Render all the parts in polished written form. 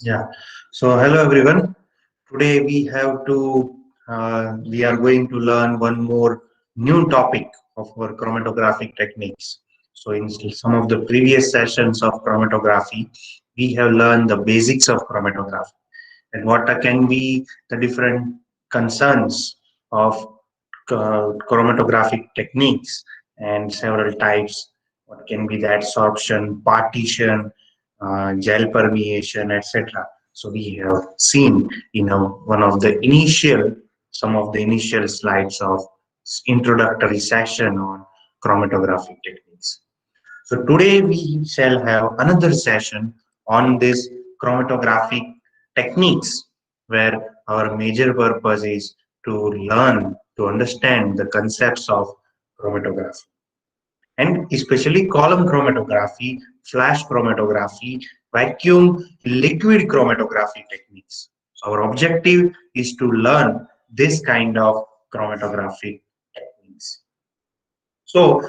Yeah. So hello everyone. Today we are going to learn one more new topic of our chromatographic techniques. So in some of the previous sessions of chromatography, we have learned the basics of chromatography and what can be the different concerns of chromatographic techniques and several types. What can be the absorption, partition, gel permeation, etc. So we have seen one of the some of the initial slides of introductory session on chromatographic techniques. So today we shall have another session on this chromatographic techniques where our major purpose is to learn to understand the concepts of chromatography and especially column chromatography, flash chromatography, vacuum liquid chromatography techniques. So our objective is to learn this kind of chromatographic techniques. So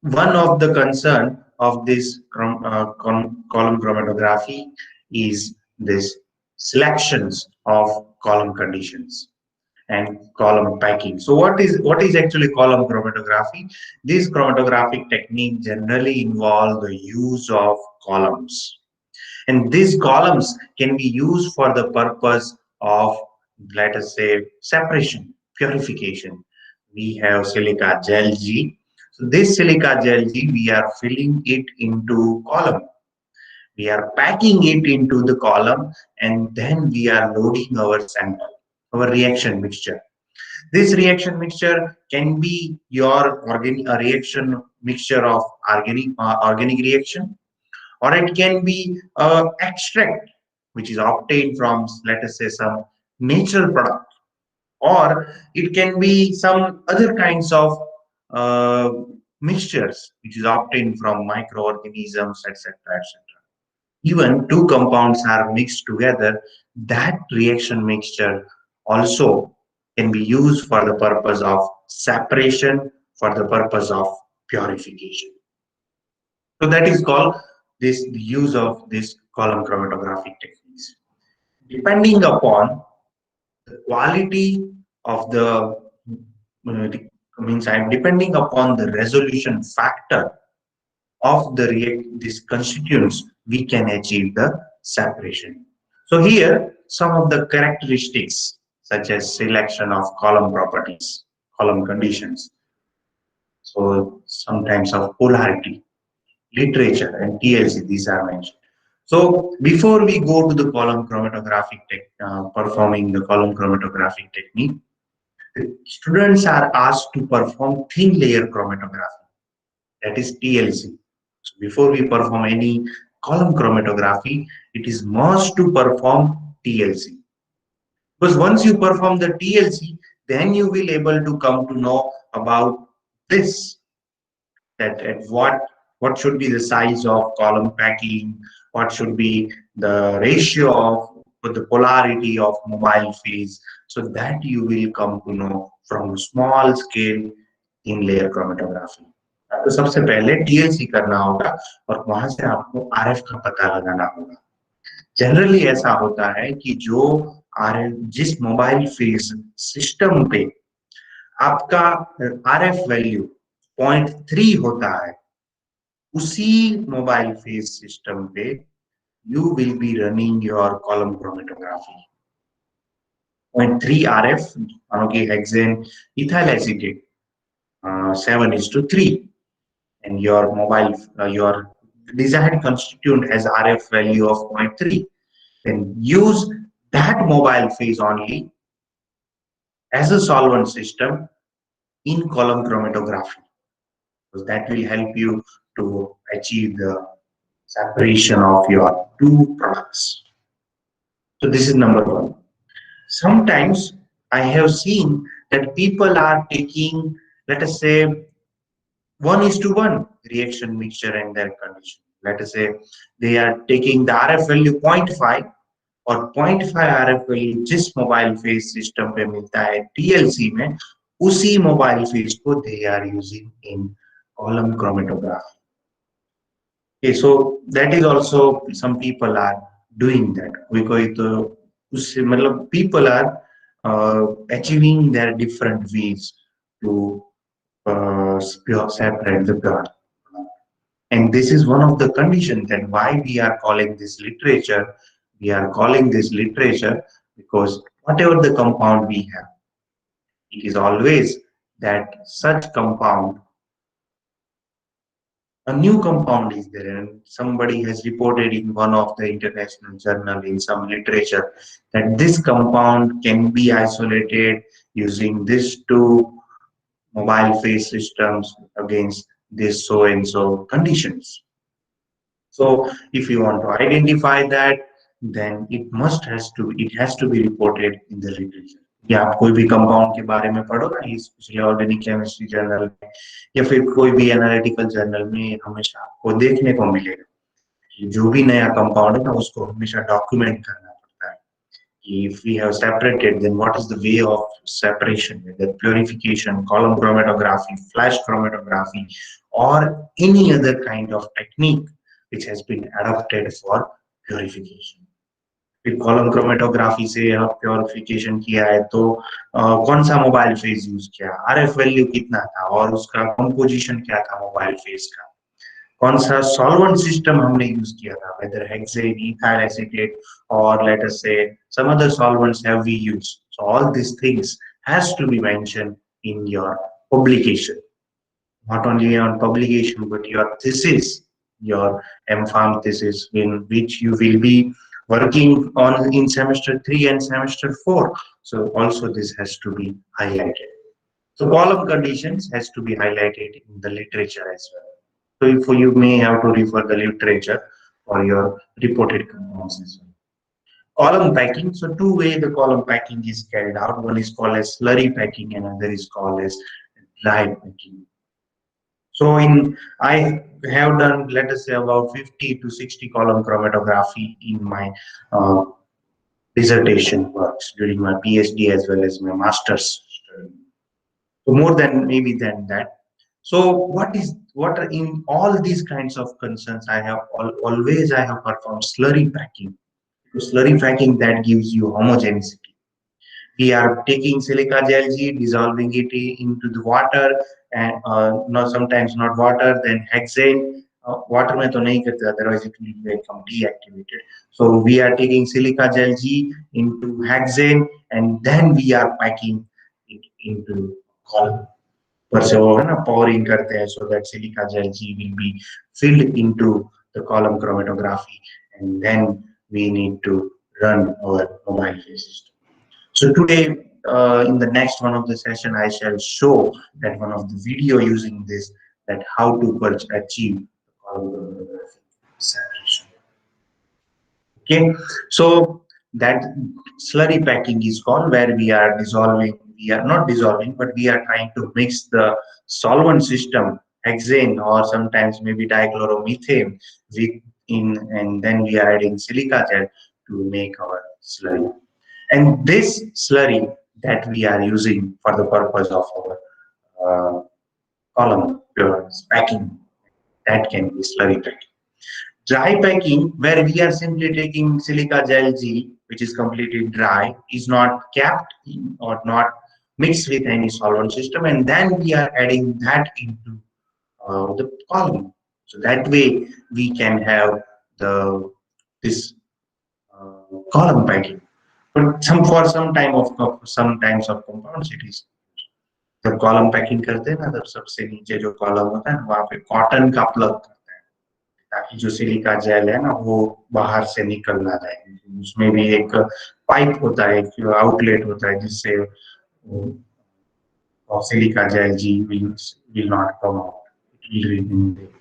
one of the concern of this column chromatography is this selections of column conditions and column packing. So what is actually column chromatography? This chromatographic technique generally involve the use of columns, and these columns can be used for the purpose of, let us say, separation, purification. We have silica gel G. So this silica gel G, we are filling it into column. We are packing it into the column, and then we are loading our sample, our reaction mixture. This reaction mixture can be your a reaction mixture of organic reaction, or it can be extract which is obtained from, let us say, some natural product, or it can be some other kinds of uh, mixtures which is obtained from microorganisms, etc., etc. Even two compounds are mixed together, that reaction mixture also can be used for the purpose of separation, for the purpose of purification. So that is called the use of this column chromatographic techniques. Depending upon the quality of the means I'm depending upon the resolution factor of the these constituents, we can achieve the separation. So here some of the characteristics such as selection of column properties, column conditions, so sometimes of polarity, literature and TLC, these are mentioned. So before we go to the column chromatographic performing the column chromatographic technique, the students are asked to perform thin layer chromatography, that is TLC. So before we perform any column chromatography, it is must to perform TLC. Because once you perform the TLC, then you will able to come to know about this, that at what should be the size of column packing, what should be the ratio of the polarity of mobile phase, so that you will come to know from small scale in layer chromatography. तो सबसे पहले TLC करना होगा और वहां से आपको RF का पता लगाना होगा. जनरली ऐसा होता है कि जो आरएफ जिस मोबाइल फेज सिस्टम पे आपका आरएफ वैल्यू 0.3 होता है, उसी मोबाइल फेज सिस्टम पे you will be running your column chromatography. 0.3 RF, मानो कि hexane ethyl acetate 7:3, and your desired constituent has RF value of 0.3. Then use that mobile phase only as a solvent system in column chromatography, because that will help you to achieve the separation of your two products. So this is number one. Sometimes I have seen that people are taking, let us say, 1:1 reaction mixture and their condition. Let us say they are taking the RF value 0.5 और 0.5 RF value जिस mobile phase system पे मिलता है TLC में, उसी mobile phase को they are using in column chromatography. Okay, so that is also some people are doing that. कोई तो उससे मतलब people are achieving their different ways to separate the pure. And this is one of the conditions that why we are calling this literature. We are calling this literature because whatever the compound we have, it is always that such compound, a new compound is there, and somebody has reported in one of the international journal in some literature that this compound can be isolated using these two mobile phase systems against this so and so conditions. So if you want to identify that, then it has to be reported in the literature. या आप कोई भी compound के बारे में पढ़ो ना, specially organic chemistry journal में या फिर कोई भी एनालिटिकल जर्नल में, हमेशा आपको देखने को मिलेगा कि जो भी नया कंपाउंड है ना, उसको हमेशा डॉक्यूमेंट करना पड़ता है. If we have separated, then what is the way of separation? Whether purification, column chromatography, flash chromatography, or any other kind of technique which has been adopted for purification. फिर column chromatography से purification किया है तो कौन सा mobile phase use किया, RF value कितना था और उसका कंपोजिशन क्या था मोबाइल फेज का, कौन सा सॉल्वेंट सिस्टम हमने यूज किया था, whether hexane, ethyl acetate, or let us say some other solvents have we used. So all these things has to be mentioned in your publication, not only on publication but your thesis, your MPharm thesis, in which you will be working on in semester 3 and semester 4. So also this has to be highlighted. So column conditions has to be highlighted in the literature as well. So if you may have to refer the literature for your reported compounds as well. Column packing. So two way the column packing is carried out. One is called as slurry packing and another is called as dry packing. So I have done, let us say, about 50 to 60 column chromatography in my uh, dissertation works during my PhD as well as my master's study. So more than maybe than that. So what are in all these kinds of concerns? I have always I have performed slurry packing. Because slurry packing that gives you homogeneity. We are taking silica gel G, dissolving it into the water, and not sometimes not water, then hexane. Water में तो नहीं करते, otherwise it will become deactivated. So we are taking silica gel G into hexane, and then we are packing it into column. पर से वो है ना pouring करते हैं so that silica gel G will be filled into the column chromatography, and then we need to run our mobile phase system. So today, in the next one of the session, I shall show that one of the video using this, that how to achieve separation. Okay, so that slurry packing is called, where we are dissolving. We are not dissolving, but we are trying to mix the solvent system, hexane or sometimes maybe dichloromethane, with in, and then we are adding silica gel to make our slurry. And this slurry that we are using for the purpose of our column packing, that can be slurry packing. Dry packing, where we are simply taking silica gel G, which is completely dry, is not capped in or not mixed with any solvent system, and then we are adding that into the column. So that way we can have the this column packing. But for some times of compounds it is. जब column packing करते हैं ना, तब सबसे नीचे जो column होता है वहां पे कॉटन का प्लग करते हैं ताकि जो सिलिका जेल है ना वो बाहर से निकल ना जाए. उसमें भी एक पाइप होता है, एक आउटलेट होता है जिससे silica gel G will not come out. It will remain there.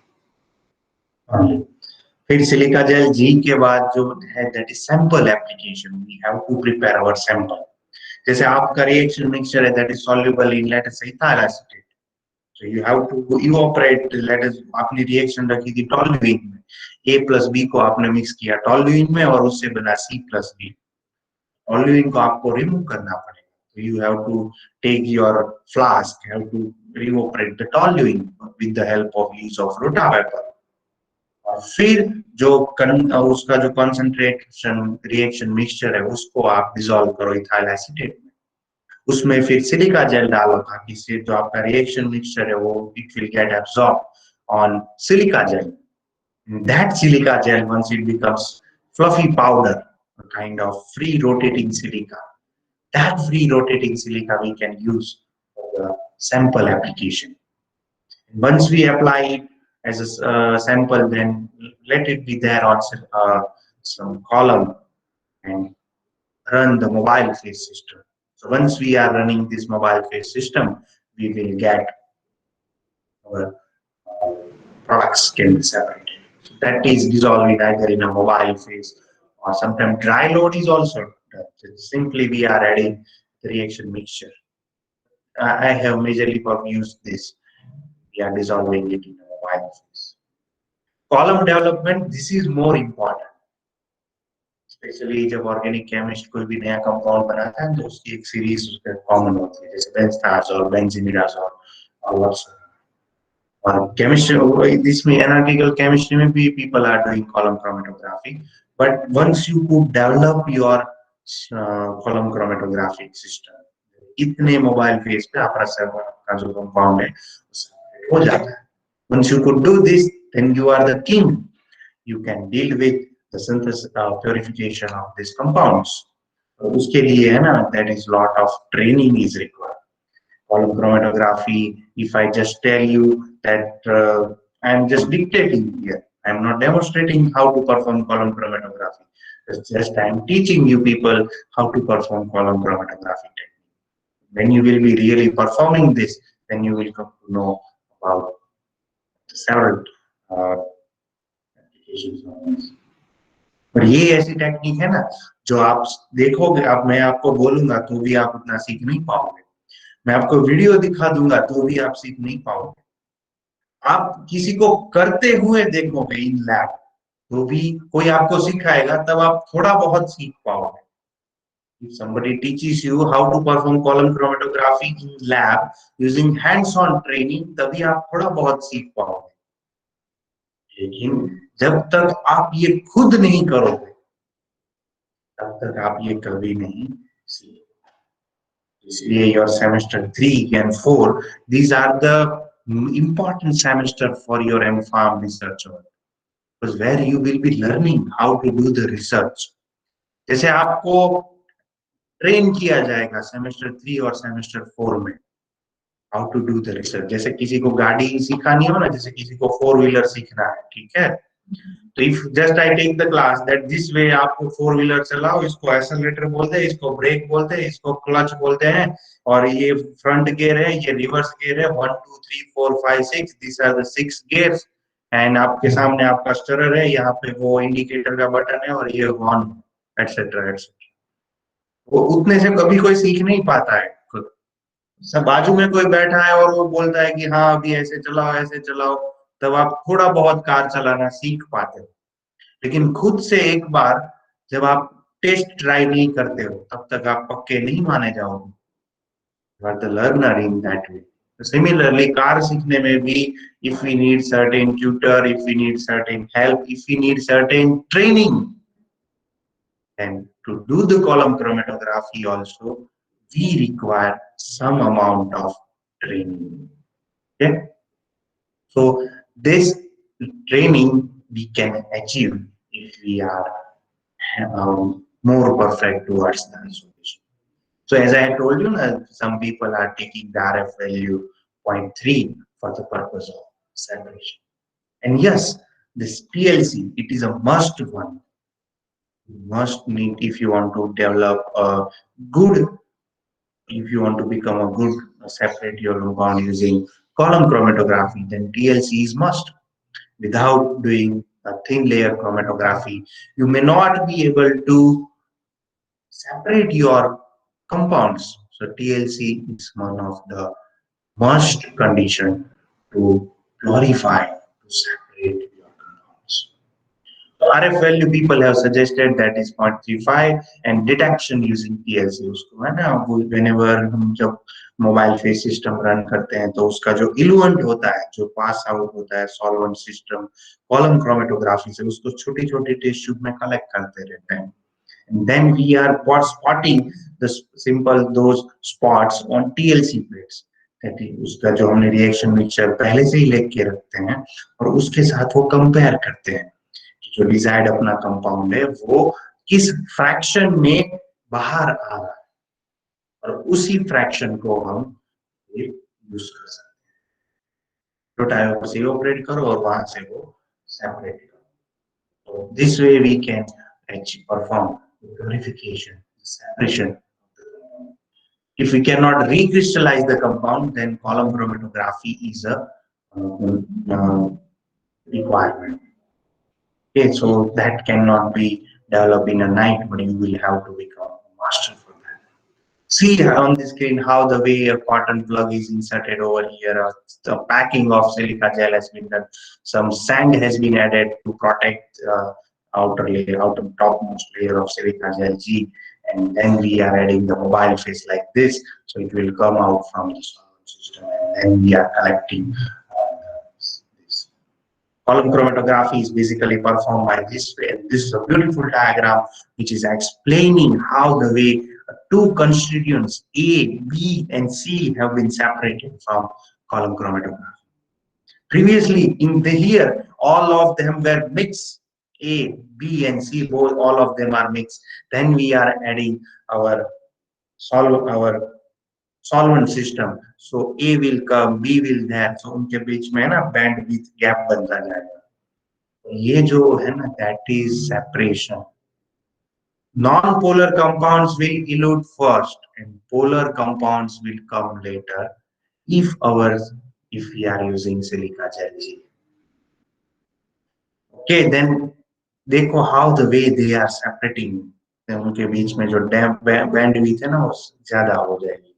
फिर सिलिका जेल जी के बाद जो है that is sample application. We have to prepare our sample. जैसे आपका रिएक्शन मिक्सचर है that is soluble in let us say ethyl acetate, so you have to evaporate. Let us आपने reaction रखी थी टोल्यूइन में, ए प्लस बी को आपने mix किया टोल्यूइन में और उससे बना सी प्लस बी. टोल्यूइन को आपको रिमूव करना पड़ेगा, so you have to take your flask, you have to evaporate the toluene with the help of use of rotavapor. और फिर उसका जो कंसंट्रेशन रिएक्शन मिक्सचर है उसको आप डिसॉल्व करो इथाइल एसीटेट में, उसमें फिर सिलिका जेल डालो ताकि से जो आपका रिएक्शन मिक्सचर है वो it will get absorb on silica gel. That silica gel, once it becomes fluffy powder, a kind of free rotating silica, that free rotating silica we can use for the sample application. Once we apply it as a sample, then let it be there on some column and run the mobile phase system. So once we are running this mobile phase system, we will get our products can be separated. So that is dissolved either in a mobile phase or sometimes dry load is also done. So simply we are adding the reaction mixture. I have majorly used this. We are dissolving it in a mobile phase. Column development, this is more important. Specially जब organic chemist कोई भी नया compound बनाता है तो उसकी एक series उसके कॉमन होती है, जैसे बेंजथाजोल, बेंजीमिडाजोल और व्हाट्सएप. और केमिस्ट्री इसमें एनालिटिकल केमिस्ट्री में भी people are doing column chromatography, but once you could develop your column chromatographic system, इतने मोबाइल फेज पे आपका सर्वर का जो कंपाउंड है हो जाता है. Once you could do this then you are the king. You can deal with the synthesis purification of these compounds. तो उसके लिए है ना, that is lot of training is required. Column chromatography, if I just tell you that I am just dictating here, I am not demonstrating how to perform column chromatography. It's just I am teaching you people how to perform column chromatography technique. When you will be really performing this, then you will come to know about several पर ये ऐसी technique है ना जो आप देखोगे, अब मैं आपको बोलूंगा तो भी आप उतना सीख नहीं पाओगे, मैं आपको वीडियो दिखा दूंगा तो भी आप सीख नहीं पाओगे, आप किसी को करते हुए देखोगे इन लैब तो भी कोई आपको सिखाएगा तब आप थोड़ा बहुत सीख पाओगे. If somebody teaches you how to perform column chromatography in lab using hands-on training, तभी आप थोड़ा बहुत सीख पाओगे. लेकिन जब तक आप ये खुद नहीं करोगे तब तक आप ये कभी नहीं सीखोगे. इसलिए your semester 3 and 4, these are the important semester for your M.Pharm research work, because where you will be learning how to do the research. जैसे आपको ट्रेन किया जाएगा सेमेस्टर 3 और सेमेस्टर 4 में how to do the research. जैसे किसी को गाड़ी सिखानी हो ना, जैसे किसी को 4 व्हीलर सीखना है, ठीक है, तो if just I take the class that this way आपको 4 व्हीलर चलाओ, इसको एक्सेलरेटर बोलते हैं, इसको ब्रेक बोलते हैं, इसको क्लच बोलते हैं, और ये फ्रंट गियर है, ये रिवर्स गियर है, 1 2 3 4 5 6, this are the 6 gears. And आपके सामने आपका स्टीयरर है, यहाँ पे वो इंडिकेटर का बटन है और ये हॉर्न एटसेट्रा एटसेट्रा. वो उतने से कभी कोई सीख नहीं पाता है खुद. सब बाजू में कोई बैठा है और वो बोलता है कि हाँ अभी ऐसे चलाओ ऐसे चलाओ, तब आप थोड़ा बहुत कार चलाना सीख पाते हो. लेकिन खुद से एक बार जब आप टेस्ट ट्राई नहीं करते हो तब तक आप पक्के नहीं माने जाओगे. You are the learner in that way. Similarly, car सीखने में भी if we need certain tutor, if we need certain help, if we need certain training, and to do the column chromatography also, we require some amount of training. Okay, so this training we can achieve if we are more perfect towards the resolution. So as I told you, some people are taking the RF value 0.3 for the purpose of separation. And yes, this PLC, it is a must one. You must need if you want to develop a good, if you want to become a good separate your compound using column chromatography, then TLC is must. Without doing a thin layer chromatography, you may not be able to separate your compounds. So TLC is one of the must condition to purify, to separate your compounds. RF value people have suggested that is 0.35 and detection using PLC उसको है ना वो whenever हम जब mobile phase system run करते हैं तो उसका जो इलुएंट होता है जो पास आउट होता है सॉल्वेंट सिस्टम कॉलम क्रोमेटोग्राफी से उसको छोटी छोटी टेस्ट ट्यूब में कलेक्ट करते रहते हैं and then we are spotting the simple those spots on TLC plates that is उसका जो हमने रिएक्शन मिक्सचर पहले से ही लिख के रखते हैं और उसके साथ वो कंपेयर करते हैं जो डिजायर्ड अपना कंपाउंड है वो किस फ्रैक्शन में बाहर आ रहा है और उसी फ्रैक्शन को हम यूज कर सकते हैं तो टाइप से ऑपरेट करो और वहां से वो सेपरेट करो तो this way we can perform purification separation. If we cannot recrystallize the compound then column chromatography is a requirement. Okay, so that cannot be developed in a night, but you will have to become a master for that. See on the screen how the way a cotton plug is inserted over here. The packing of silica gel has been done. Some sand has been added to protect outer layer, outer topmost layer of silica gel G. And then we are adding the mobile phase like this, so it will come out from the solvent system, and then we are collecting this. Column chromatography is basically performed by this way. And this is a beautiful diagram which is explaining how the way two constituents A, B, and C have been separated from column chromatography. Previously, in the here, all of them were mixed. A, B, and C, both all of them are mixed. Then we are adding our solvent system. So A will come, B will there. So उनके बीच में ना bandwidth gap बनता जाएगा. ये जो है ना that is separation. Non-polar compounds will elute first, and polar compounds will come later. If we are using silica gel G. Okay, then देखो how the way they are separating. उनके बीच में जो bandwidth है ना वो ज्यादा हो जाएगी.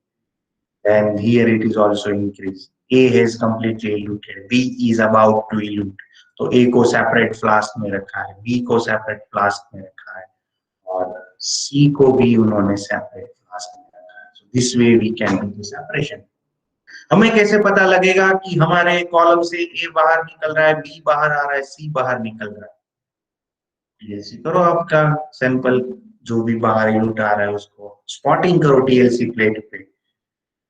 And here it is also increased. A has completely eluted. B is about to elute. तो A को separate flask में रखा है, B को separate flask में रखा है, और C को भी उन्होंने separate flask में रखा है. So this way we can do the separation. हमें कैसे पता लगेगा कि हमारे कॉलम से A बाहर निकल रहा है, B बाहर आ रहा है, C बाहर निकल रहा है? टीएलसी करो आपका सैंपल जो भी बाहर इलूट आ रहा है उसको स्पॉटिंग करो टीएलसी प्लेट पे.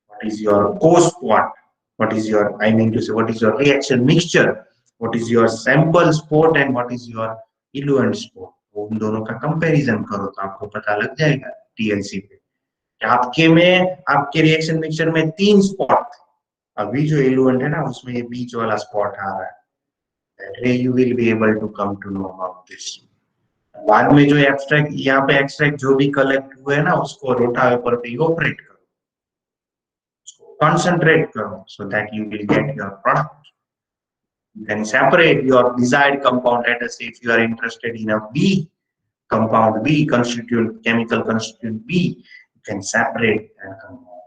What is your co-spot? What is your, I mean to say, what is your reaction mixture? What is your sample spot and what is your eluent spot? उन दोनों का कंपैरिजन करो तो आपको पता लग जाएगा टीएलसी पे आपके में आपके रिएक्शन मिक्सचर में 3 स्पॉट थे. अभी जो इलुएंट है ना उसमें ये बीच वाला स्पॉट आ रहा है. That way you will be able to come to know about this. बाद में जो एक्सट्रैक्ट यहाँ पे एक्सट्रैक्ट जो भी कलेक्ट हुए है ना उसको रोटावेपर पे इवोपरेट करो, उसको कंसंट्रेट करो, so that you will get your product. You can separate your desired compound. Let us say if you are interested in a B compound, B constituent, chemical constituent B, you can separate that compound.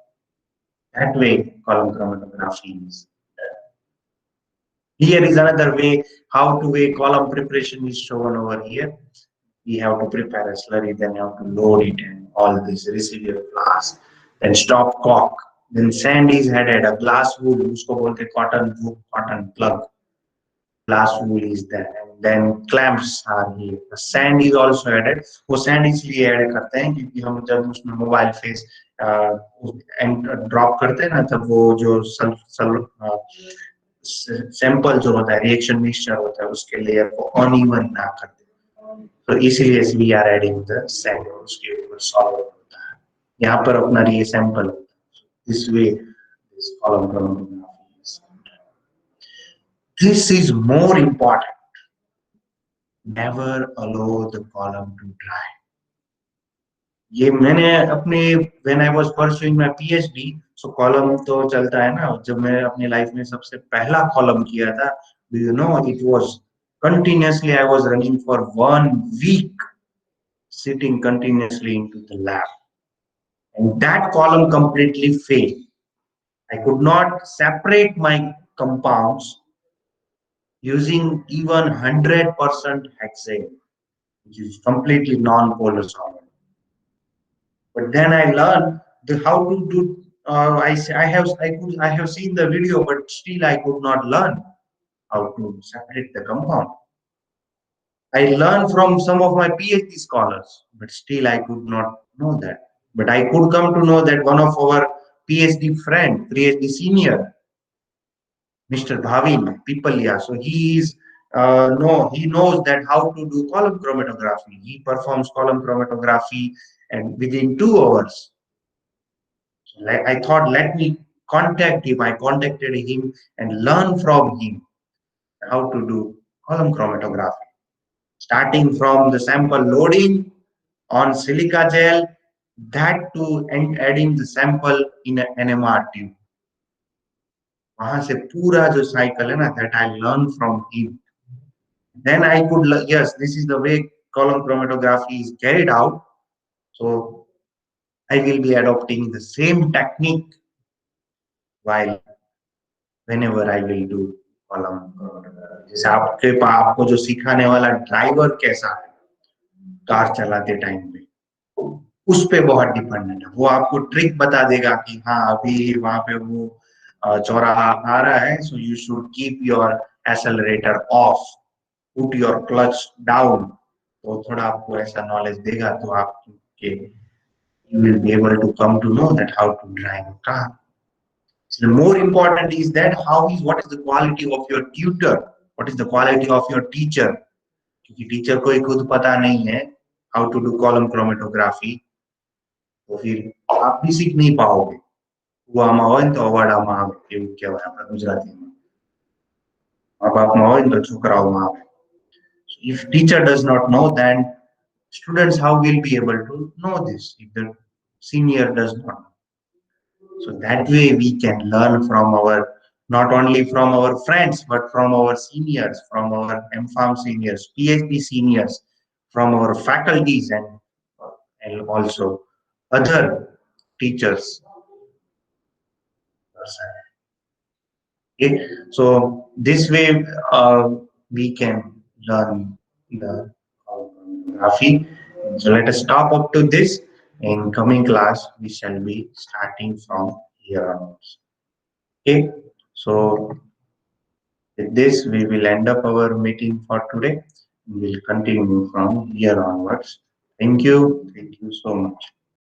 That way column chromatography is done. Here is another way how to weigh column preparation is shown over here. We have to prepare a slurry, then you have to load it and all this residual flask, then stop cork, then sand is added, a glass wool, usko bolte cotton plug, glass wool is there, and then clamps are here. The sand is also added. वो sand इसलिए add करते हैं क्योंकि हम जब उसमें mobile face drop करते हैं ना तब वो जो सैंपल जो होता है रिएक्शन मिक्सचर होता है उसके लेयर को अनइवन ना कर दे. तो इसीलिए we are adding the sand उसके ऊपर सॉल्वेंट होता है. यहाँ पर अपना ये सैंपल होता है. This way this column chromatography is done. This is more important. Never allow the column to dry. ये मैंने अपने when I was pursuing my PhD, so column तो चलता है ना. जब मैं अपनी लाइफ में सबसे पहला column किया था, do you know it was continuously I was running for 1 week, sitting continuously into the lab, and that column completely failed. I could not separate my compounds using even 100% hexane. which is completely non-polar solid. But then I learned how to do. I have seen the video, but still I could not learn how to separate the compound. I learned from some of my PhD scholars, but still I could not know that. But I could come to know that one of our PhD friend, PhD senior, Mr. Bhavin Pipalia, so he is no, he knows that how to do column chromatography. He performs column chromatography and within 2 hours. I thought, let me contact him. I contacted him and learn from him how to do column chromatography, starting from the sample loading on silica gel, that to and adding the sample in an NMR tube. वहां से पूरा जो cycle है ना, that I learned from him. Then I could, yes, this is the way column chromatography is carried out. So I will be adopting the same technique while whenever I will do column chromatography. जैसे आपको जो सिखाने वाला driver कैसा है car चलाते time पे, उस पे बहुत डिपेंडेंट है। वो आपको ट्रिक बता देगा कि हाँ अभी वहां पे वो चौराहा आ रहा है, so you should keep your accelerator of, put your clutch down. तो थोड़ा आपको ऐसा नॉलेज देगा तो आपके you will be able to come to know that how to drive a car. So the more important is that what is the quality of your tutor, what is the quality of your teacher, क्योंकि teacher को ही खुद पता नहीं है how to do column chromatography, तो फिर आप भी सीख नहीं पाओगे। કુવામાં હોય ને તો અવાડામાં આવે એવું કહેવાય આપણા ગુજરાતીમાં, મા બાપમાં હોય ને તો છોકરાઓમાં આવે. If teacher does not know, then students how will be able to know this if the senior does not know? So that way we can learn from our, not only from our friends, but from our seniors, from our MPharm seniors, PhD seniors, from our faculties and also other teachers. Okay, so this way we can learn the graphy. So let us stop up to this. In coming class, we shall be starting from here onwards. Okay, so with this, we will end up our meeting for today. We will continue from here onwards. Thank you. Thank you so much.